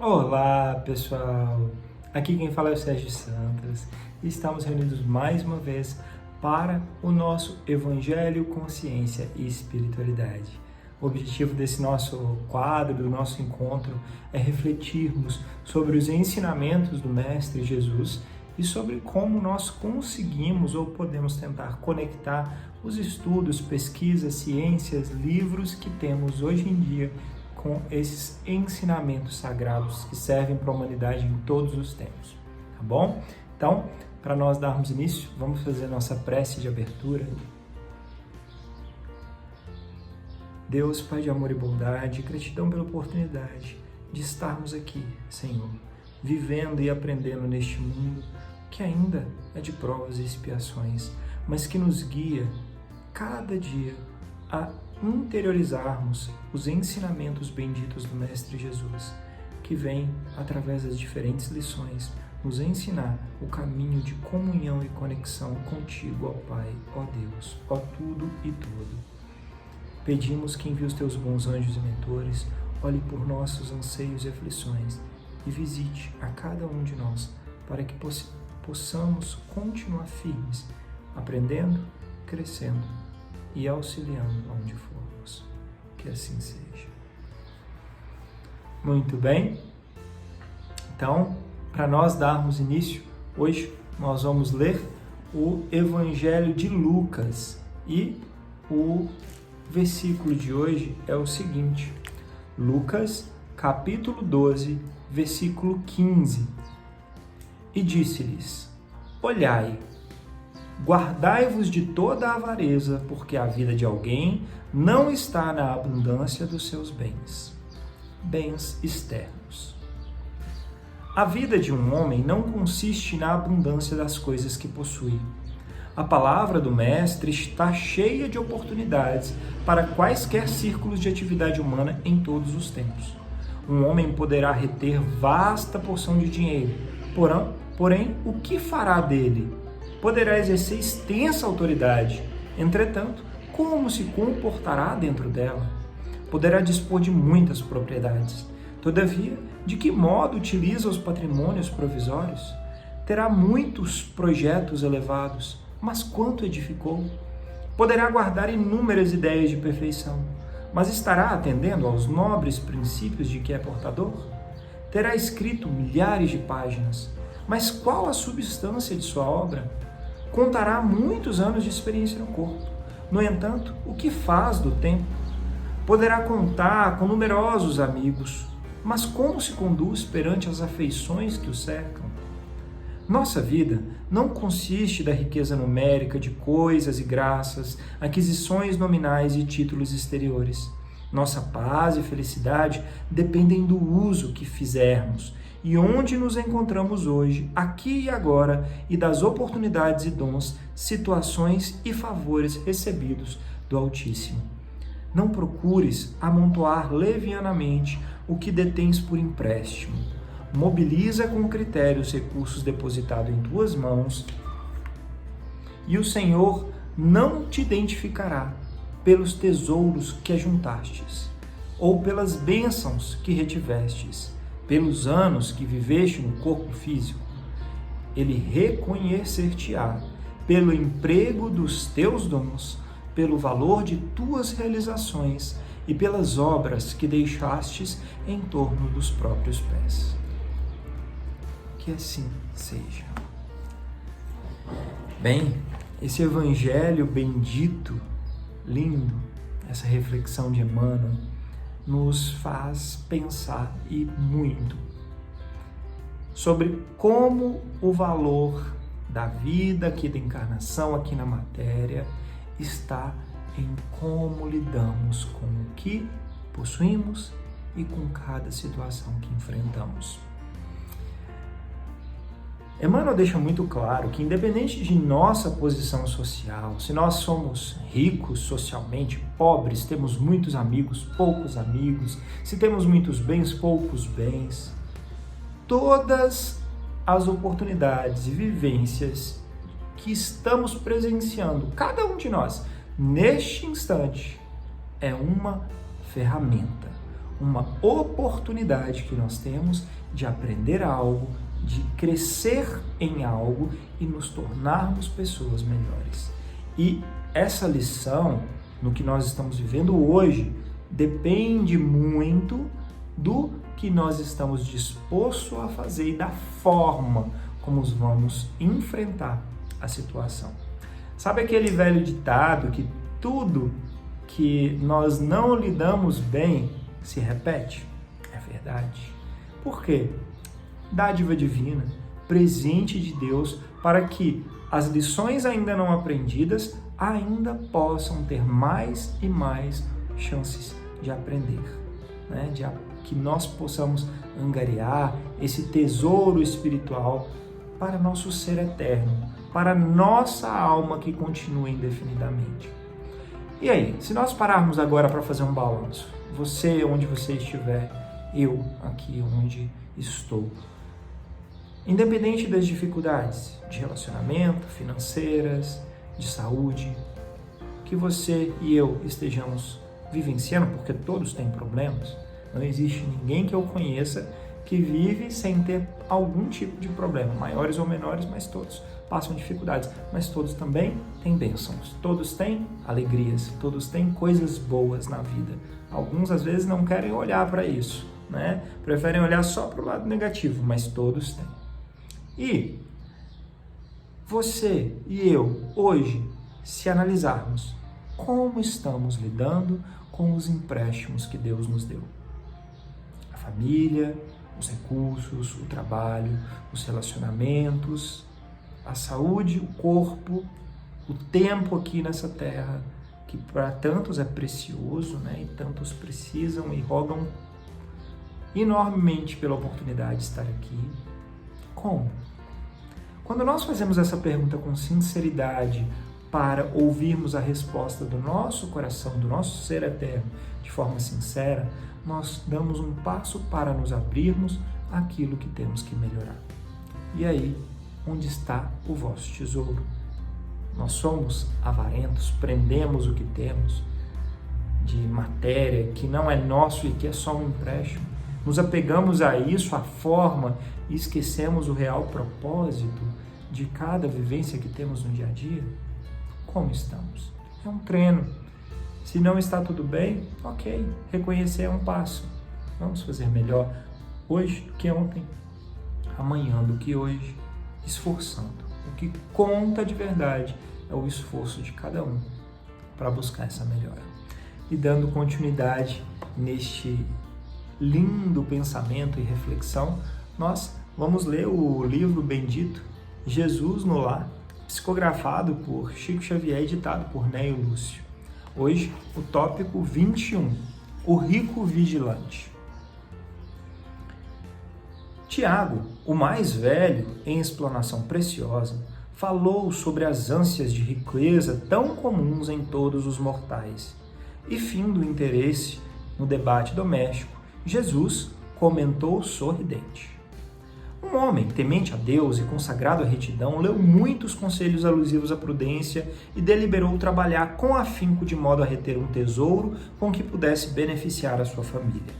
Olá, pessoal! Aqui quem fala é o Sérgio Santos e estamos reunidos mais uma vez para o nosso Evangelho, Consciência e Espiritualidade. O objetivo desse nosso quadro, do nosso encontro, é refletirmos sobre os ensinamentos do Mestre Jesus e sobre como nós conseguimos ou podemos tentar conectar os estudos, pesquisas, ciências, livros que temos hoje em dia com esses ensinamentos sagrados que servem para a humanidade em todos os tempos, tá bom? Então, para nós darmos início, vamos fazer nossa prece de abertura. Deus, Pai de amor e bondade, gratidão pela oportunidade de estarmos aqui, Senhor, vivendo e aprendendo neste mundo que ainda é de provas e expiações, mas que nos guia cada dia a interiorizarmos os ensinamentos benditos do Mestre Jesus, que vem, através das diferentes lições, nos ensinar o caminho de comunhão e conexão contigo, ó Pai, ó Deus, ó tudo e tudo. Pedimos que envie os teus bons anjos e mentores, olhe por nossos anseios e aflições e visite a cada um de nós, para que possamos continuar firmes, aprendendo, crescendo e auxiliando onde formos. Que assim seja. Muito bem. Então, para nós darmos início, hoje nós vamos ler o Evangelho de Lucas e o versículo de hoje é o seguinte: Lucas, capítulo 12, versículo 15. E disse-lhes: Olhai, guardai-vos de toda a avareza, porque a vida de alguém não está na abundância dos seus bens externos. A vida de um homem não consiste na abundância das coisas que possui. A palavra do Mestre está cheia de oportunidades para quaisquer círculos de atividade humana em todos os tempos. Um homem poderá reter vasta porção de dinheiro, porém, o que fará dele? Poderá exercer extensa autoridade, entretanto, como se comportará dentro dela? Poderá dispor de muitas propriedades, todavia, de que modo utiliza os patrimônios provisórios? Terá muitos projetos elevados, mas quanto edificou? Poderá guardar inúmeras ideias de perfeição, mas estará atendendo aos nobres princípios de que é portador? Terá escrito milhares de páginas, mas qual a substância de sua obra? Contará muitos anos de experiência no corpo. No entanto, o que faz do tempo? Poderá contar com numerosos amigos, mas como se conduz perante as afeições que o cercam? Nossa vida não consiste da riqueza numérica de coisas e graças, aquisições nominais e títulos exteriores. Nossa paz e felicidade dependem do uso que fizermos e onde nos encontramos hoje, aqui e agora, e das oportunidades e dons, situações e favores recebidos do Altíssimo. Não procures amontoar levianamente o que detens por empréstimo. Mobiliza com critério os recursos depositados em tuas mãos e o Senhor não te identificará pelos tesouros que ajuntastes, ou pelas bênçãos que retivestes, pelos anos que viveste no corpo físico. Ele reconhecer-te-á pelo emprego dos teus dons, pelo valor de tuas realizações e pelas obras que deixastes em torno dos próprios pés. Que assim seja. Bem, esse evangelho bendito, lindo, essa reflexão de Emmanuel, nos faz pensar e muito sobre como o valor da vida aqui, da encarnação aqui na matéria, está em como lidamos com o que possuímos e com cada situação que enfrentamos. Emmanuel deixa muito claro que, independente de nossa posição social, se nós somos ricos socialmente, pobres, temos muitos amigos, poucos amigos, se temos muitos bens, poucos bens, todas as oportunidades e vivências que estamos presenciando, cada um de nós, neste instante, é uma ferramenta, uma oportunidade que nós temos de aprender algo, de crescer em algo e nos tornarmos pessoas melhores. E essa lição, no que nós estamos vivendo hoje, depende muito do que nós estamos dispostos a fazer e da forma como vamos enfrentar a situação. Sabe aquele velho ditado que tudo que nós não lidamos bem se repete? É verdade. Por quê? Dádiva divina, presente de Deus, para que as lições ainda não aprendidas ainda possam ter mais e mais chances de aprender, né? Que nós possamos angariar esse tesouro espiritual para nosso ser eterno, para nossa alma que continua indefinidamente. E aí, se nós pararmos agora para fazer um balanço, você onde você estiver, eu aqui onde estou, independente das dificuldades de relacionamento, financeiras, de saúde, que você e eu estejamos vivenciando, porque todos têm problemas, não existe ninguém que eu conheça que vive sem ter algum tipo de problema, maiores ou menores, mas todos passam dificuldades, mas todos também têm bênçãos, todos têm alegrias, todos têm coisas boas na vida. Alguns às vezes não querem olhar para isso, né? Preferem olhar só para o lado negativo, mas todos têm. E você e eu, hoje, se analisarmos como estamos lidando com os empréstimos que Deus nos deu. A família, os recursos, o trabalho, os relacionamentos, a saúde, o corpo, o tempo aqui nessa terra, que para tantos é precioso, né? E tantos precisam e rogam enormemente pela oportunidade de estar aqui. Como? Quando nós fazemos essa pergunta com sinceridade para ouvirmos a resposta do nosso coração, do nosso ser eterno, de forma sincera, nós damos um passo para nos abrirmos àquilo que temos que melhorar. E aí, onde está o vosso tesouro? Nós somos avarentos, prendemos o que temos de matéria que não é nosso e que é só um empréstimo. Nos apegamos a isso, a forma, e esquecemos o real propósito de cada vivência que temos no dia a dia? Como estamos? É um treino. Se não está tudo bem, ok, reconhecer é um passo. Vamos fazer melhor hoje do que ontem, amanhã do que hoje, esforçando. O que conta de verdade é o esforço de cada um para buscar essa melhora. E dando continuidade neste lindo pensamento e reflexão, nós vamos ler o livro bendito Jesus no Lar, psicografado por Chico Xavier e editado por Néio Lúcio. Hoje, o tópico 21, o rico vigilante. Tiago, o mais velho, em explanação preciosa, falou sobre as ânsias de riqueza tão comuns em todos os mortais. E fim do interesse no debate doméstico, Jesus comentou sorridente. Um homem temente a Deus e consagrado à retidão leu muitos conselhos alusivos à prudência e deliberou trabalhar com afinco de modo a reter um tesouro com que pudesse beneficiar a sua família.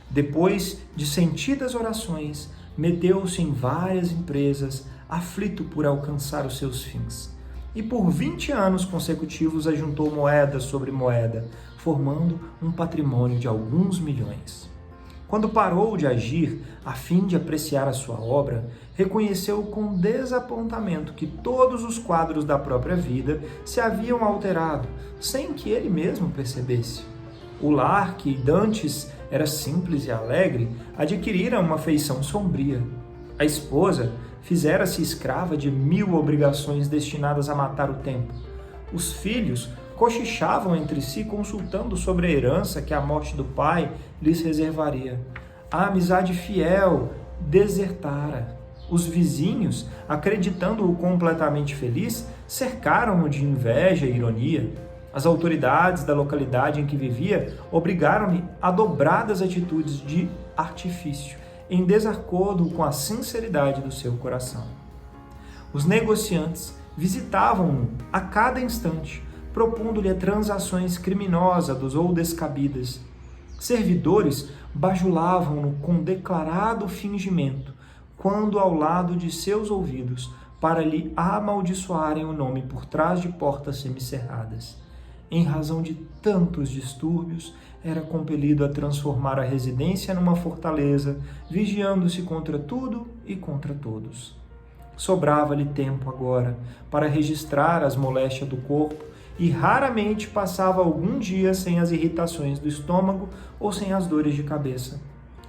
Depois de sentidas orações, meteu-se em várias empresas, aflito por alcançar os seus fins. E por 20 anos consecutivos ajuntou moeda sobre moeda, formando um patrimônio de alguns milhões. Quando parou de agir a fim de apreciar a sua obra, reconheceu com desapontamento que todos os quadros da própria vida se haviam alterado, sem que ele mesmo percebesse. O lar, que dantes era simples e alegre, adquirira uma feição sombria. A esposa fizera-se escrava de 1000 obrigações destinadas a matar o tempo. Os filhos cochichavam entre si, consultando sobre a herança que a morte do pai lhes reservaria. A amizade fiel desertara. Os vizinhos, acreditando-o completamente feliz, cercaram-no de inveja e ironia. As autoridades da localidade em que vivia obrigaram-me a dobradas atitudes de artifício, em desacordo com a sinceridade do seu coração. Os negociantes visitavam-no a cada instante, propondo-lhe transações criminosas ou descabidas. Servidores bajulavam-no com declarado fingimento, quando ao lado de seus ouvidos, para lhe amaldiçoarem o nome por trás de portas semicerradas. Em razão de tantos distúrbios, era compelido a transformar a residência numa fortaleza, vigiando-se contra tudo e contra todos. Sobrava-lhe tempo agora para registrar as moléstias do corpo e raramente passava algum dia sem as irritações do estômago ou sem as dores de cabeça.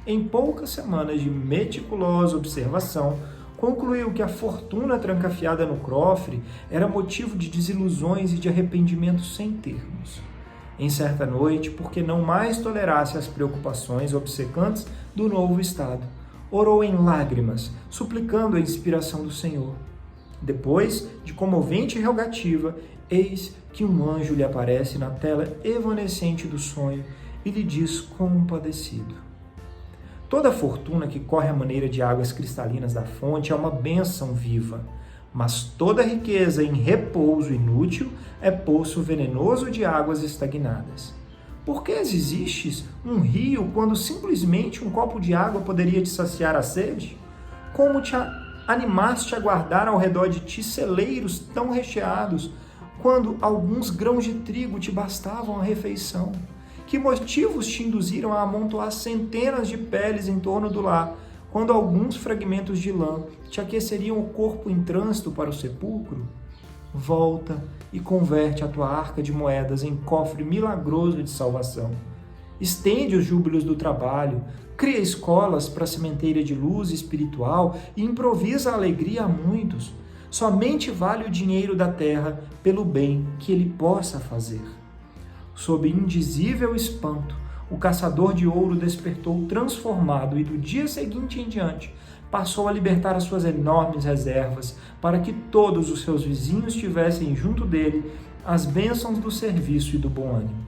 Em poucas semanas de meticulosa observação, concluiu que a fortuna trancafiada no cofre era motivo de desilusões e de arrependimentos sem termos. Em certa noite, porque não mais tolerasse as preocupações obcecantes do novo estado, orou em lágrimas, suplicando a inspiração do Senhor. Depois de comovente rogativa, eis que um anjo lhe aparece na tela evanescente do sonho e lhe diz compadecido: toda fortuna que corre à maneira de águas cristalinas da fonte é uma bênção viva, mas toda riqueza em repouso inútil é poço venenoso de águas estagnadas. Por que existes um rio quando simplesmente um copo de água poderia te saciar a sede? Como te animaste a guardar ao redor de ti celeiros tão recheados, quando alguns grãos de trigo te bastavam à refeição? Que motivos te induziram a amontoar centenas de peles em torno do lar, quando alguns fragmentos de lã te aqueceriam o corpo em trânsito para o sepulcro? Volta e converte a tua arca de moedas em cofre milagroso de salvação. Estende os júbilos do trabalho, cria escolas para a sementeira de luz espiritual e improvisa a alegria a muitos. Somente vale o dinheiro da terra pelo bem que ele possa fazer. Sob indizível espanto, o caçador de ouro despertou transformado e do dia seguinte em diante passou a libertar as suas enormes reservas para que todos os seus vizinhos tivessem junto dele as bênçãos do serviço e do bom ânimo.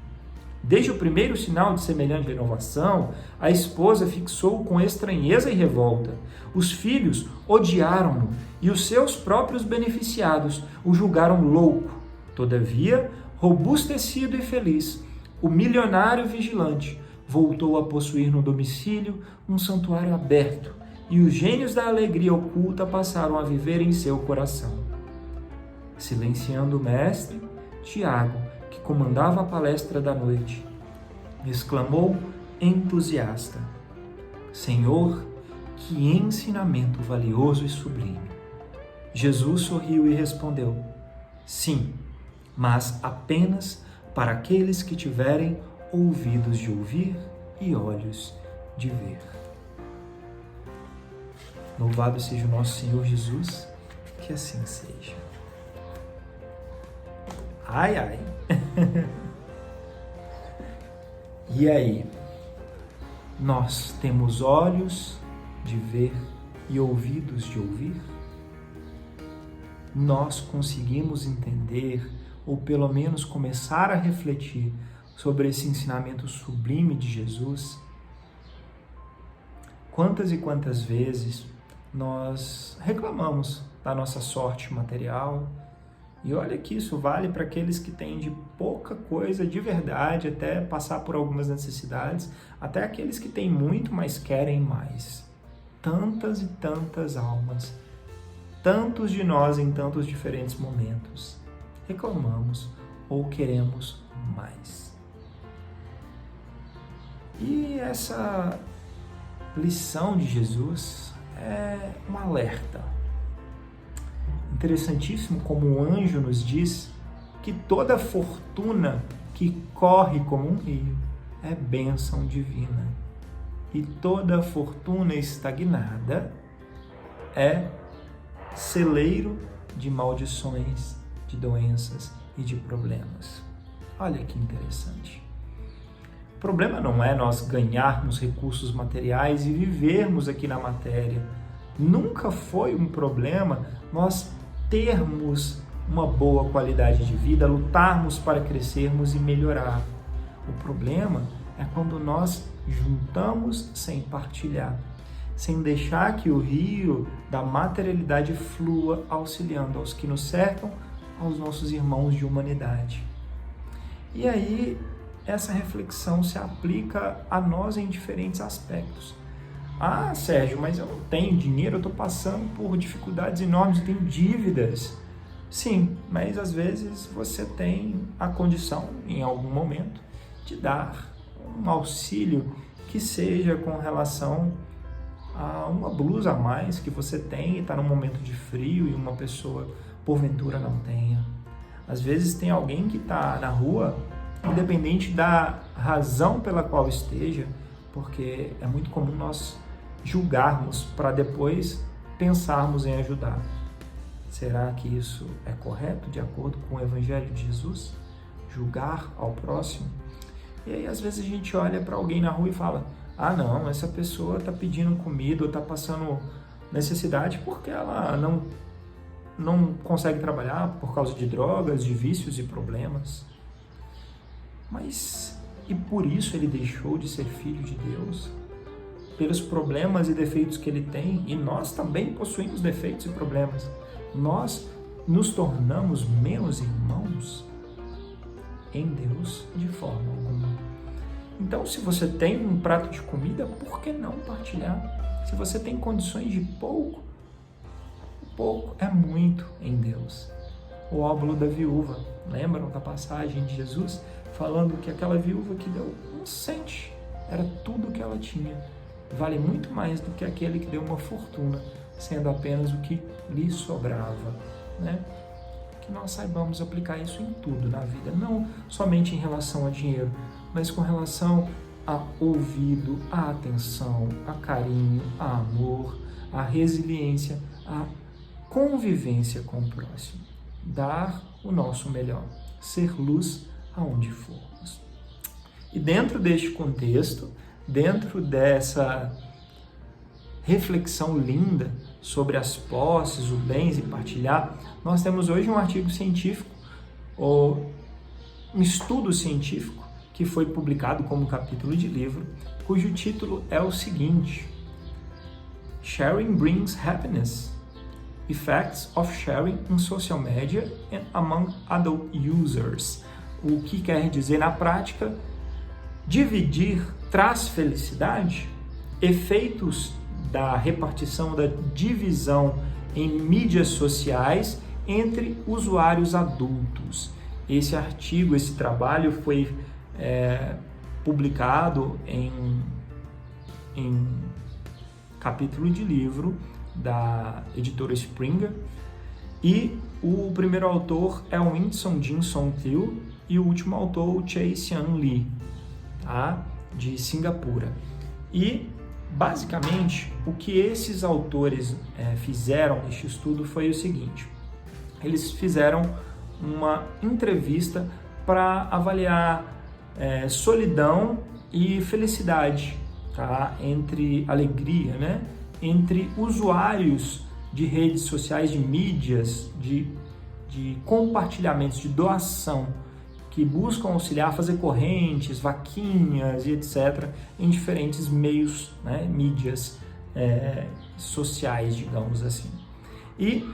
Desde o primeiro sinal de semelhante renovação, a esposa fixou-o com estranheza e revolta. Os filhos odiaram-no e os seus próprios beneficiados o julgaram louco. Todavia, robustecido e feliz, o milionário vigilante voltou a possuir no domicílio um santuário aberto e os gênios da alegria oculta passaram a viver em seu coração. Silenciando o mestre, Tiago, que comandava a palestra da noite, exclamou entusiasta: Senhor, que ensinamento valioso e sublime! Jesus sorriu e respondeu: sim, mas apenas para aqueles que tiverem ouvidos de ouvir e olhos de ver. Louvado seja o nosso Senhor Jesus, que assim seja. Ai, ai. E aí? Nós temos olhos de ver e ouvidos de ouvir? Nós conseguimos entender, ou pelo menos começar a refletir sobre esse ensinamento sublime de Jesus? Quantas e quantas vezes nós reclamamos da nossa sorte material? E olha que isso vale para aqueles que têm de pouca coisa de verdade, até passar por algumas necessidades, até aqueles que têm muito, mas querem mais. Tantas e tantas almas, tantos de nós em tantos diferentes momentos, reclamamos ou queremos mais. E essa lição de Jesus é um alerta. Interessantíssimo como o anjo nos diz que toda fortuna que corre como um rio é bênção divina. E toda fortuna estagnada é celeiro de maldições, de doenças e de problemas. Olha que interessante. O problema não é nós ganharmos recursos materiais e vivermos aqui na matéria. Nunca foi um problema nós termos uma boa qualidade de vida, lutarmos para crescermos e melhorar. O problema é quando nós juntamos sem partilhar, sem deixar que o rio da materialidade flua, auxiliando aos que nos cercam, aos nossos irmãos de humanidade. E aí essa reflexão se aplica a nós em diferentes aspectos. Ah, Sérgio, mas eu não tenho dinheiro, eu estou passando por dificuldades enormes, eu tenho dívidas. Sim, mas às vezes você tem a condição, em algum momento, de dar um auxílio que seja com relação a uma blusa a mais que você tem e está num momento de frio e uma pessoa, porventura, não tenha. Às vezes tem alguém que está na rua, independente da razão pela qual esteja, porque é muito comum nós julgarmos para depois pensarmos em ajudar. Será que isso é correto de acordo com o Evangelho de Jesus? Julgar ao próximo? E aí às vezes a gente olha para alguém na rua e fala: ah não, essa pessoa está pedindo comida ou está passando necessidade porque ela não consegue trabalhar por causa de drogas, de vícios e problemas. Mas e por isso ele deixou de ser filho de Deus? Pelos problemas e defeitos que ele tem, e nós também possuímos defeitos e problemas, nós nos tornamos menos irmãos? Em Deus, de forma alguma. Então, se você tem um prato de comida, por que não partilhar? Se você tem condições de pouco, pouco é muito em Deus. O óbolo da viúva, lembram da passagem de Jesus falando que aquela viúva que deu um cento, era tudo que ela tinha. Vale muito mais do que aquele que deu uma fortuna, sendo apenas o que lhe sobrava, né? Que nós saibamos aplicar isso em tudo na vida, não somente em relação a dinheiro, mas com relação a ouvido, a atenção, a carinho, a amor, a resiliência, a convivência com o próximo. Dar o nosso melhor, ser luz aonde formos. E dentro deste contexto, dentro dessa reflexão linda sobre as posses, os bens e partilhar, nós temos hoje um artigo científico, ou um estudo científico, que foi publicado como capítulo de livro, cujo título é o seguinte: Sharing Brings Happiness. Effects of Sharing in Social Media and Among Adult Users. O que quer dizer na prática: dividir traz felicidade? Efeitos da repartição, da divisão em mídias sociais entre usuários adultos. Esse artigo, esse trabalho foi publicado em capítulo de livro da editora Springer, e o primeiro autor é o Winston Jin-Song Thiel e o último autor o Chai-Hsian Lee, tá? De Singapura. E basicamente o que esses autores fizeram neste estudo foi o seguinte: eles fizeram uma entrevista para avaliar solidão e felicidade, tá? Entre alegria, né? Entre usuários de redes sociais, de mídias, de compartilhamentos, de doação, que buscam auxiliar, fazer correntes, vaquinhas e etc. em diferentes meios, né? Mídias sociais, digamos assim. E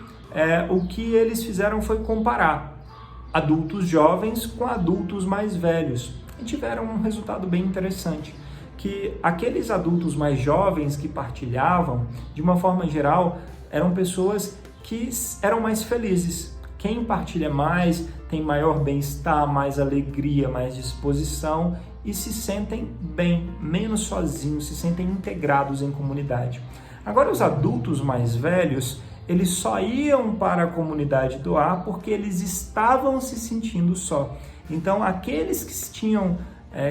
o que eles fizeram foi comparar adultos jovens com adultos mais velhos, e tiveram um resultado bem interessante, que aqueles adultos mais jovens que partilhavam, de uma forma geral, eram pessoas que eram mais felizes. Quem partilha mais tem maior bem-estar, mais alegria, mais disposição e se sentem bem, menos sozinhos, se sentem integrados em comunidade. Agora, os adultos mais velhos, eles só iam para a comunidade doar porque eles estavam se sentindo só. Então, aqueles que tinham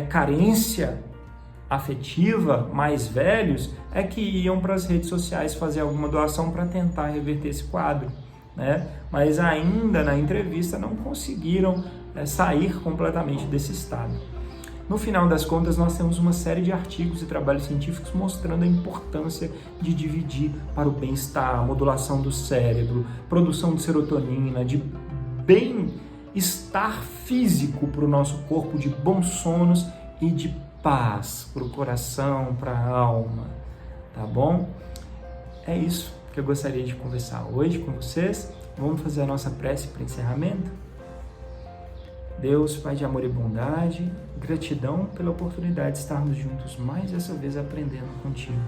carência afetiva, mais velhos, é que iam para as redes sociais fazer alguma doação para tentar reverter esse quadro, né? Mas ainda na entrevista não conseguiram sair completamente desse estado. No final das contas, nós temos uma série de artigos e trabalhos científicos mostrando a importância de dividir para o bem-estar, modulação do cérebro, produção de serotonina, de bem-estar físico para o nosso corpo, de bons sonos e de paz para o coração, para a alma, tá bom? É isso que eu gostaria de conversar hoje com vocês. Vamos fazer a nossa prece para encerramento? Deus, Pai de amor e bondade, gratidão pela oportunidade de estarmos juntos mais essa vez aprendendo contigo.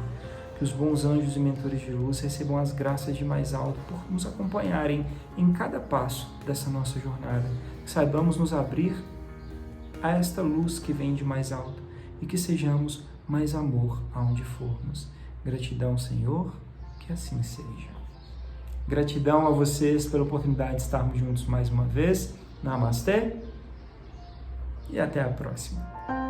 Que os bons anjos e mentores de luz recebam as graças de mais alto por nos acompanharem em cada passo dessa nossa jornada. Que saibamos nos abrir a esta luz que vem de mais alto e que sejamos mais amor aonde formos. Gratidão, Senhor, que assim seja. Gratidão a vocês pela oportunidade de estarmos juntos mais uma vez. Namastê e até a próxima.